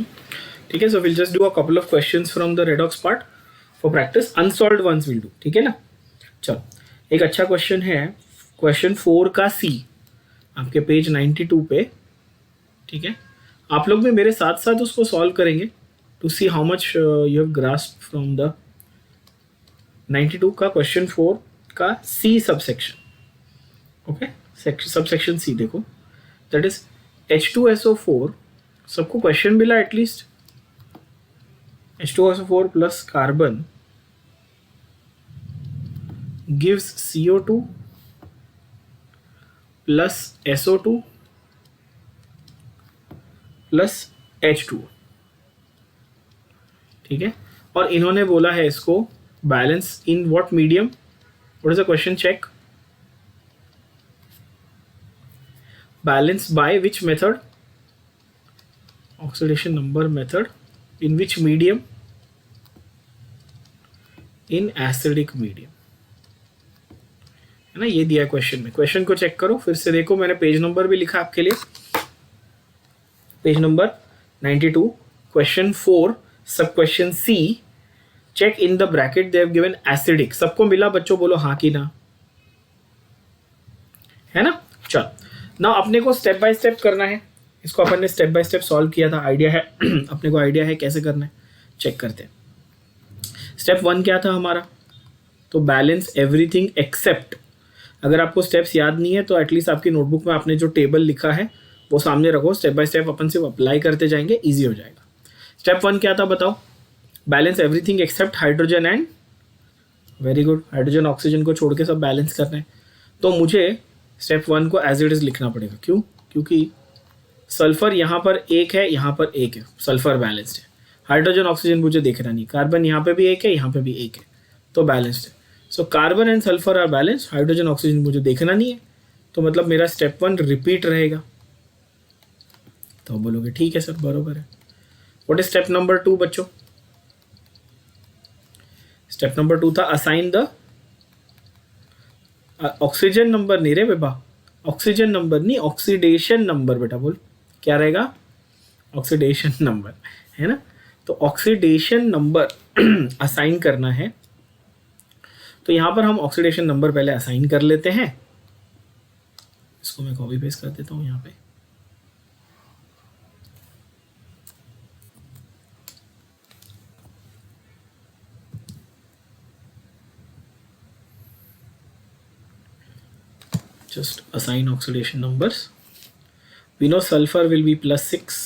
ठीक है, so will just do a couple of questions from the redox part for practice, unsolved ones will do, ठीक है ना। चलो, एक अच्छा क्वेश्चन है, क्वेश्चन 4 का सी, आपके पेज 92 पे, ठीक है। आप लोग भी मेरे साथ साथ उसको सॉल्व करेंगे to see how much you have grasp from the 92 का क्वेश्चन 4 का C subsection, okay. Subsection C देखो, दैट इज H2SO4, सबको क्वेश्चन मिला at least, H2SO4 plus carbon gives CO2 plus SO2 plus H2, ठीक है। और इन्होंने बोला है इसको balance in what medium, what is the question, check, balance by which method, oxidation number method, in which medium, in acidic medium, है ना। ये दिया है क्वेश्चन में, क्वेश्चन को चेक करो फिर से देखो, मैंने पेज नंबर भी लिखा आपके लिए, page number 92, question 4, sub question C, check in the bracket they have given acidic, सबको मिला बच्चों, बोलो हाँ कि ना, है ना। चल, ना अपने को स्टेप बाय स्टेप करना है, इसको अपन ने स्टेप बाय स्टेप सॉल्व किया था, आइडिया है अपने को, आइडिया है कैसे करना है, चेक करते हैं। स्टेप 1 क्या था हमारा, तो बैलेंस एवरीथिंग एक्सेप्ट, अगर आपको स्टेप्स याद नहीं है तो एटलीस्ट आपकी नोटबुक में आपने जो टेबल लिखा है वो सामने रखो, स्टेप बाय स्टेप अपन सिर्फ अप्लाई करते जाएंगे, इजी हो जाएगा। स्टेप 1 क्या था बताओ, balance everything except hydrogen and, very good, hydrogen oxygen को छोड़ के सब बैलेंस करना है। तो मुझे स्टेप 1 को एज इट इज लिखना पड़ेगा, क्यों, क्योंकि सल्फर यहाँ पर एक है, यहाँ पर एक है, सल्फर बैलेंस्ड है, हाइड्रोजन ऑक्सीजन मुझे देखना नहीं, कार्बन यहाँ पे भी एक है, यहाँ पे भी एक है, तो बैलेंस्ड है। So carbon and sulphur are balance, hydrogen oxygen मुझे देखना नहीं है, तो मतलब मेरा स्टेप 1 रिपीट रहेगा। तो बोलोगे ठीक है सर बरोबर है। व्हाट इज स्टेप नंबर 2 बच्चों, स्टेप नंबर 2 था असाइन द ऑक्सीजन नंबर, नहीं रे बेबा, ऑक्सीजन नंबर नहीं, ऑक्सीडेशन नंबर बेटा, बोल क्या रहेगा, ऑक्सीडेशन नंबर, है ना। तो ऑक्सीडेशन नंबर असाइन करना है, तो यहां पर हम ऑक्सीडेशन नंबर पहले असाइन कर लेते हैं, इसको मैं कॉपी पेस्ट कर देता हूं यहाँ पे, just assign oxidation numbers. We know sulfur will be +6.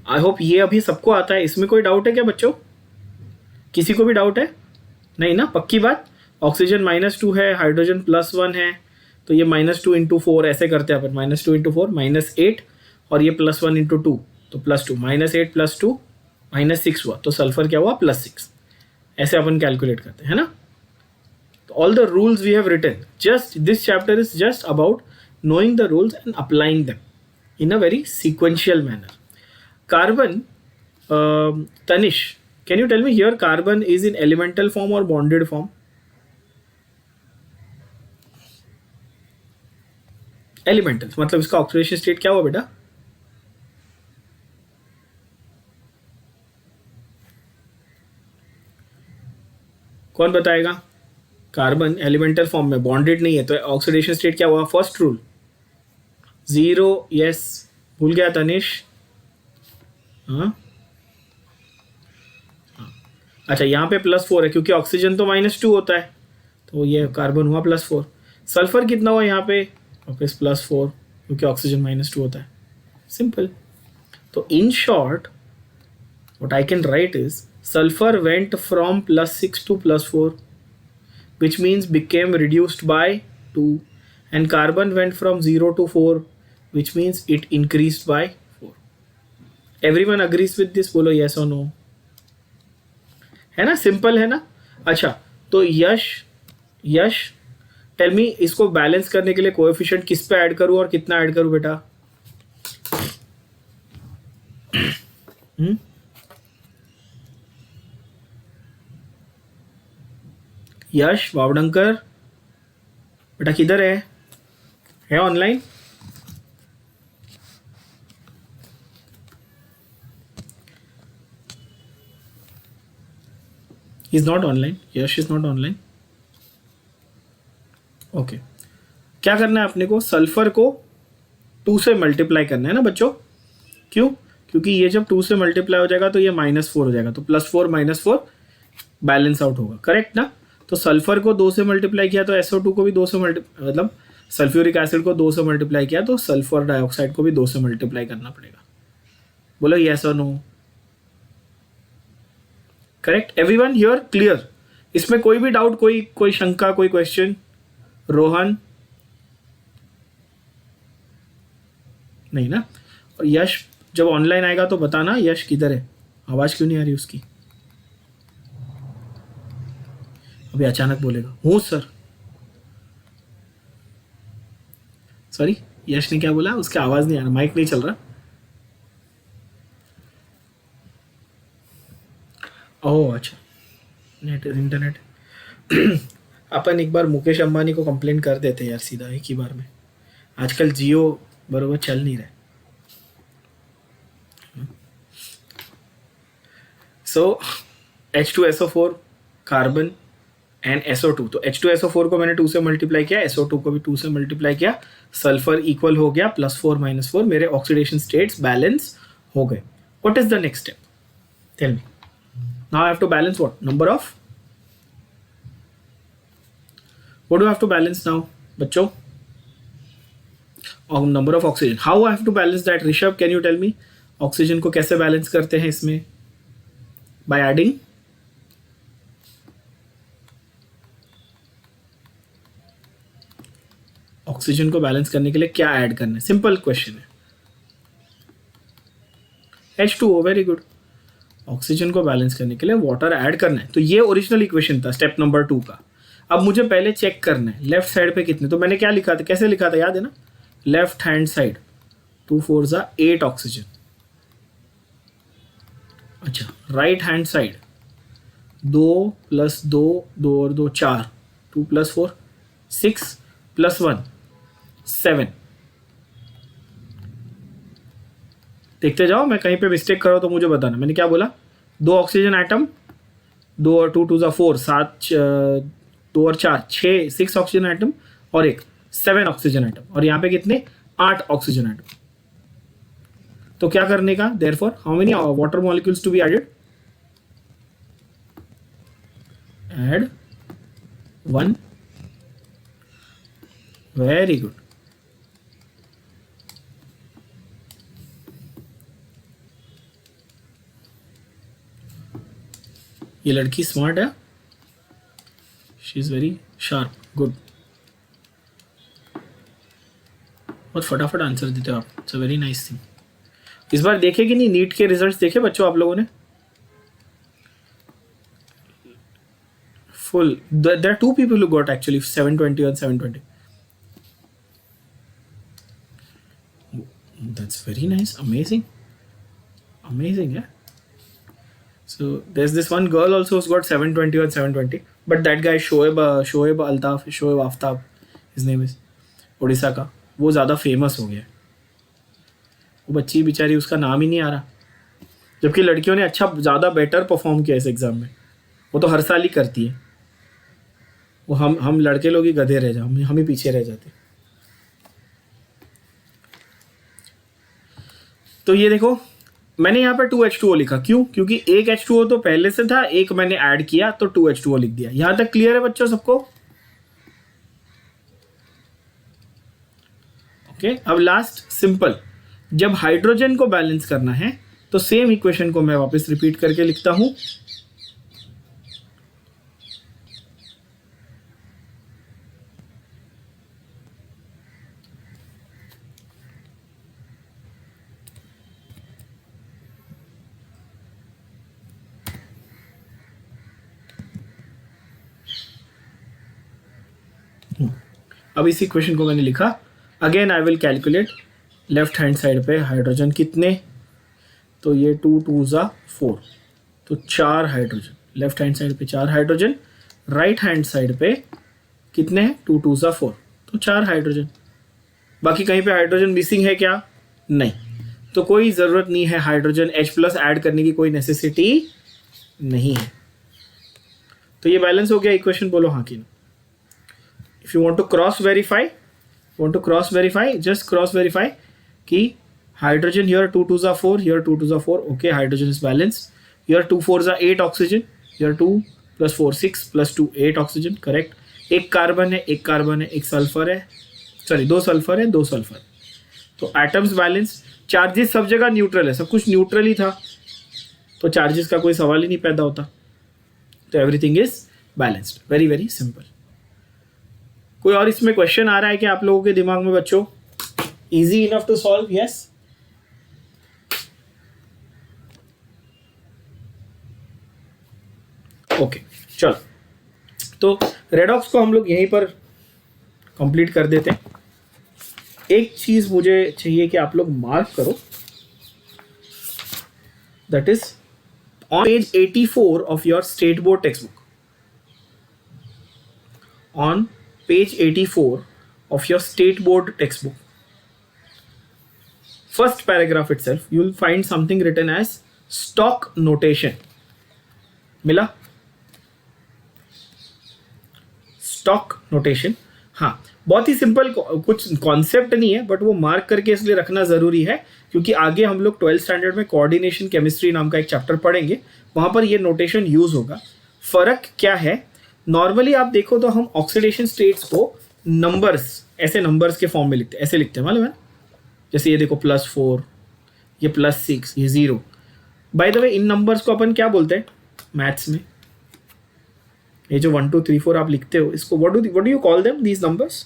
I hope ये अभी सबको आता है, इसमें कोई डाउट है क्या बच्चों, किसी को भी डाउट है, नहीं ना, पक्की बात। ऑक्सीजन -2 है, हाइड्रोजन +1 है, तो ये -2 × 4 ऐसे करते हैं अपन, -2 × 4 -8, और ये +1 × 2 तो +2, -8 + 2 -6 हुआ, तो सल्फर क्या हुआ +6, ऐसे अपन कैलकुलेट करते हैं, है ना। All the rules we have written, just this chapter is just about knowing the rules and applying them in a very sequential manner. Carbon, Tanish, can you tell me here carbon is in elemental form or bonded form? Elemental, मतलब इसका oxidation state क्या हुआ बेटा, कौन बताएगा। Carbon elemental form में, bonded नहीं है, तो ऑक्सीडेशन स्टेट क्या हुआ, फर्स्ट रूल 0, यस, भूल गया तनिष, हाँ, अच्छा यहाँ पे +4 है क्योंकि ऑक्सीजन तो -2 होता है, तो ये कार्बन हुआ +4, सल्फर कितना हुआ यहाँ पे वापस +4 क्योंकि ऑक्सीजन -2 होता है, सिंपल। तो in short what I can write is sulphur went from +6 to +4, which means became reduced by 2, and carbon went from 0 to 4, which means it increased by 4. Everyone agrees with this, बोलो yes or no, है ना, simple है ना। अच्छा, तो यश tell me, इसको balance करने के लिए कोएफिशिएंट किस पे ऐड करूं और कितना ऐड करूं बेटा, यश वावडंकर बेटा किधर है online, is not online, Yash is not online. Okay, क्या करना है अपने को, सल्फर को 2 से मल्टीप्लाई करना है ना बच्चों। क्यों? क्योंकि ये जब 2 से मल्टीप्लाई हो जाएगा तो ये -4 हो जाएगा, तो +4 -4 बैलेंस आउट होगा, करेक्ट ना। तो सल्फर को 2 से मल्टीप्लाई किया तो SO2 को भी 2 से मतलब सल्फ्यूरिक एसिड को 2 से मल्टीप्लाई किया तो सल्फर डाइऑक्साइड को भी 2 से मल्टीप्लाई करना पड़ेगा। बोलो यस और no. Correct, everyone here clear? इसमें कोई भी डाउट, कोई शंका, कोई क्वेश्चन? रोहन? नहीं ना। और यश जब ऑनलाइन आएगा तो बताना यश किधर है, आवाज क्यों नहीं आ रही उसकी। अभी अचानक बोलेगा हूँ सर। सॉरी, यश ने क्या बोला, उसकी आवाज नहीं आ रहा, माइक नहीं चल रहा। ओह अच्छा, नेट इंटरनेट। अपन एक बार मुकेश अंबानी को कंप्लेंट कर देते यार सीधा एक ही बार में। आजकल जियो बरोबर चल नहीं रहा। सो H2SO4 कार्बन एंड SO2, तो H2SO4 को मैंने 2 से मल्टीप्लाई किया, SO2 को भी 2 से मल्टीप्लाई किया, सल्फर इक्वल हो गया +4 -4, मेरे ऑक्सीडेशन स्टेट्स बैलेंस हो गए। What is the next step, tell me. Now I have to balance what, number of, what do I have to balance now बच्चों, number of oxygen. How I have to balance that Rishabh, can you tell me, oxygen को कैसे balance करते हैं इसमें, by adding, oxygen को balance करने के लिए क्या ऐड करना है, सिंपल क्वेश्चन है। H2O, very good. ऑक्सीजन को बैलेंस करने के लिए वाटर ऐड करना है, तो ये ओरिजिनल इक्वेशन था स्टेप नंबर 2 का। अब मुझे पहले चेक करना है लेफ्ट साइड पे कितने, तो मैंने क्या लिखा था, कैसे लिखा था याद है ना, लेफ्ट हैंड साइड 2 4 ज़ा 8 ऑक्सीजन। अच्छा, राइट हैंड साइड 2 + 2 2 और 2 4, 2 + 4 6 + 1 7। देखते जाओ, मैं कहीं पे मिस्टेक करो तो मुझे बताना। मैंने क्या बोला, 2 ऑक्सीजन आइटम, 2 और 2 2 4 7, 2 और 4 6 ऑक्सीजन आइटम, और एक 7 ऑक्सीजन आइटम, और यहाँ पे कितने 8 ऑक्सीजन आइटम। तो क्या करने का, therefore how many water molecules to be added, add 1, very good. ये लड़की स्मार्ट है, she is very sharp, good. बहुत फटाफट आंसर देते हो आप, it's a very nice thing. इस बार देखे कि नहीं नीट के रिजल्ट्स देखे बच्चों आप लोगों ने, full, there are 2 people who got actually 720 and 720. That's very nice, amazing, yeah. So there's this one girl also who's got 720 and 720, but that guy Shoaib Aftab, his name is, Orissa का, वो ज़्यादा famous हो गया। वो बच्ची बेचारी, उसका नाम ही नहीं आ रहा, जबकि लड़कियों ने अच्छा ज़्यादा बेटर परफॉर्म किया इस एग्ज़ाम में। वो तो हर साल ही करती है, वो हम लड़के लोग ही गधे रह जाते, हम ही पीछे रह जाते। तो ये देखो, मैंने यहाँ पर 2H2O लिखा, क्यों, क्योंकि एक H2O तो पहले से था, एक मैंने ऐड किया तो 2H2O लिख दिया। यहां तक क्लियर है बच्चों सबको? ओके, अब लास्ट सिंपल, जब हाइड्रोजन को बैलेंस करना है तो सेम इक्वेशन को मैं वापस रिपीट करके लिखता हूं। अब इस इक्वेशन को मैंने लिखा, again I will calculate left hand side पे हाइड्रोजन कितने, तो ये 2 2 ज़ा 4, तो 4 हाइड्रोजन लेफ्ट हैंड साइड पे, 4 हाइड्रोजन, राइट हैंड साइड पे कितने हैं, 2 2 ज़ा 4, तो 4 हाइड्रोजन। बाकी कहीं पे हाइड्रोजन मिसिंग है क्या, नहीं, तो कोई ज़रूरत नहीं है हाइड्रोजन H+ ऐड करने की, कोई नेसेसिटी नहीं है। तो ये बैलेंस हो गया इक्वेशन, बोलो हाँ कि ना. If you want to cross verify just cross verify कि hydrogen here 2 2s are 4, here 2 2s are 4, okay, hydrogen is balanced. Here 2 4s are 8 oxygen, here 2 plus 4 6 plus 2 8 oxygen, correct. एक carbon है, एक sulphur है, sorry 2 sulphur है, 2 sulphur. तो atoms balance, charges सब जगह neutral है, सब कुछ न्यूट्रल ही था, तो चार्जेस का कोई सवाल ही नहीं पैदा होता. तो everything is balanced. Very very simple. कोई और इसमें क्वेश्चन आ रहा है कि आप लोगों के दिमाग में बच्चों? Easy enough to solve? Yes. Okay चलो, तो रेडॉक्स को हम लोग यहीं पर कंप्लीट कर देते हैं. एक चीज मुझे चाहिए कि आप लोग मार्क करो, that is on page 84 of your state board text book. On page 84 of your state board textbook, first paragraph itself, you will find something written as stock notation. मिला? Stock notation. हाँ, बहुत ही simple, कुछ concept नहीं है, but वो mark करके इसलिए रखना ज़रूरी है क्योंकि आगे हम लोग 12th स्टैंडर्ड में कोऑर्डिनेशन केमिस्ट्री नाम का एक चैप्टर पढ़ेंगे, वहाँ पर ये नोटेशन यूज़ होगा. फ़र्क क्या है? नॉर्मली आप देखो तो हम ऑक्सीडेशन स्टेट्स को नंबर्स, ऐसे नंबर्स के फॉर्म में लिखते हैं, ऐसे लिखते हैं, मालूम है? जैसे ये देखो +4, ये +6, ये 0. By the way in numbers को अपन क्या बोलते हैं मैथ्स में? ये जो 1 2 3 4 आप लिखते हो, इसको what do you call them, these numbers?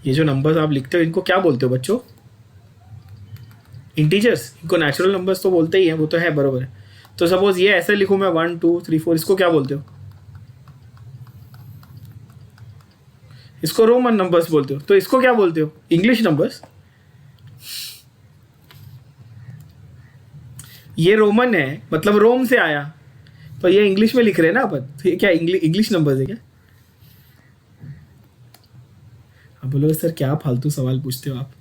ये जो नंबर्स आप लिखते हो इनको क्या बोलते हो बच्चों? इंटीजर्स. इनको नेचुरल नंबर्स तो बोलते ही हैं, वो तो है, बरोबर है. तो सपोज ये ऐसे लिखूं मैं 1 2 3 4, इसको क्या बोलते हो? इसको रोमन नंबर्स बोलते हो. तो इसको क्या बोलते हो? English numbers. ये रोमन है, मतलब रोम से आया, तो ये इंग्लिश में लिख रहे हैं ना अपन, तो ये क्या इंग्लिश नंबर्स है क्या? अब बोलो सर क्या फालतू सवाल पूछते हो आप,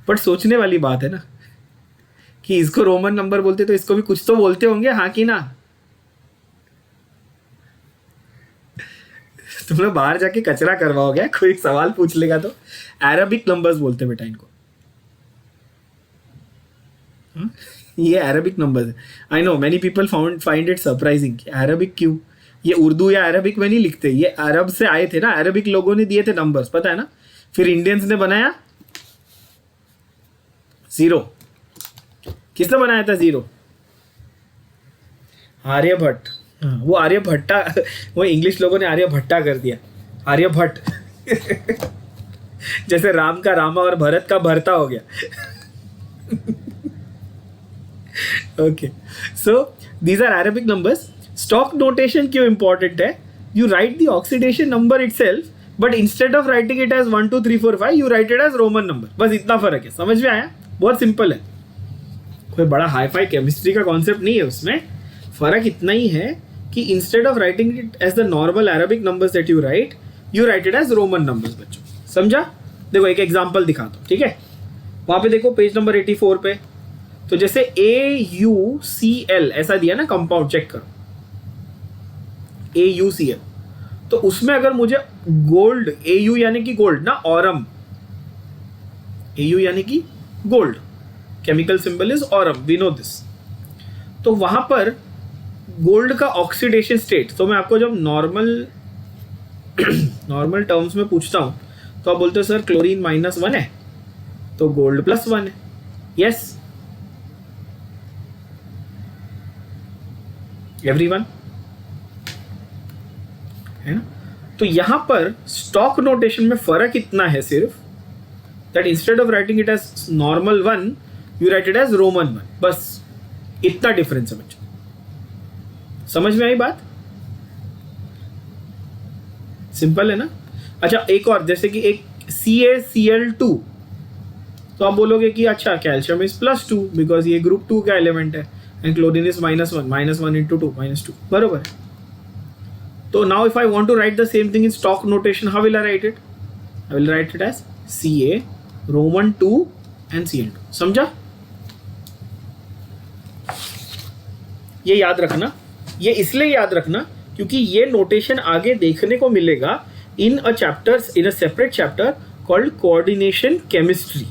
बट सोचने वाली बात है ना कि इसको रोमन नंबर बोलते तो इसको भी कुछ तो बोलते होंगे, हाँ कि ना? तुम लोग बाहर जाके कचरा करवाओगे, कोई सवाल पूछ लेगा तो. अरबिक नंबर्स बोलते बेटा इनको. ये अरबिक नंबर्स है. I know many people find it surprising. Arabic क्यों? ये उर्दू या अरबिक में नहीं लिखते, ये अरब से आए थे ना, अरबिक लोगों ने दिए थे नंबर्स, पता है ना? फिर इंडियंस ने बनाया 0. किसने बनाया था 0? आर्यभट्ट. वो आर्यभट्टा, वो इंग्लिश लोगों ने आर्यभट्टा कर दिया, आर्यभट्ट. जैसे राम का रामा और भरत का भरता हो गया. Okay, so these are Arabic numbers. Stock notation क्यों इंपॉर्टेंट है? You write the oxidation number itself, but instead of writing it as 1 2 3 4 5 you write it as Roman number. बस इतना फर्क है. समझ में आया? बहुत सिंपल है, कोई बड़ा हाई फाई केमिस्ट्री का कॉन्सेप्ट नहीं है उसमें. फर्क इतना ही है कि instead of writing it as the normal Arabic numbers that you write it as Roman numbers. बच्चों समझा? देखो एक एग्जांपल दिखाता हूँ, ठीक है? वहाँ पे देखो पेज नंबर 84 पे, तो जैसे AuCl ऐसा दिया ना कंपाउंड, चेक करो AuCl. तो उसमें अगर मुझे गोल्ड, Au यानी कि गोल्ड ना, ऑरम, Au यानी कि gold, chemical symbol is aurum, we know this. तो वहां पर गोल्ड का ऑक्सीडेशन स्टेट, तो मैं आपको जब नॉर्मल टर्म्स में पूछता हूं तो आप बोलते हो सर क्लोरीन -1 है तो गोल्ड +1 है. यस एवरीवन, है ना? तो यहां पर स्टॉक नोटेशन में फर्क इतना है सिर्फ, that instead of writing it as normal 1 you write it as Roman 1. बस इतना डिफरेंस है बच्चों. समझ में आई बात? सिंपल है ना? अच्छा एक और, जैसे कि एक CaCl2, तो आप बोलोगे कि अच्छा कैल्शियम इज +2 बिकॉज ये ग्रुप 2 का एलिमेंट है, एंड क्लोरीन इज -1 इंटू 2 -2, बरोबर है. तो now if I want to write the same thing in Stock notation, how will I write it? I will write it as Ca Roman 2 and Cl2. समझा? ये याद रखना, ये इसलिए याद रखना क्योंकि ये नोटेशन आगे देखने को मिलेगा in a separate chapter called coordination chemistry.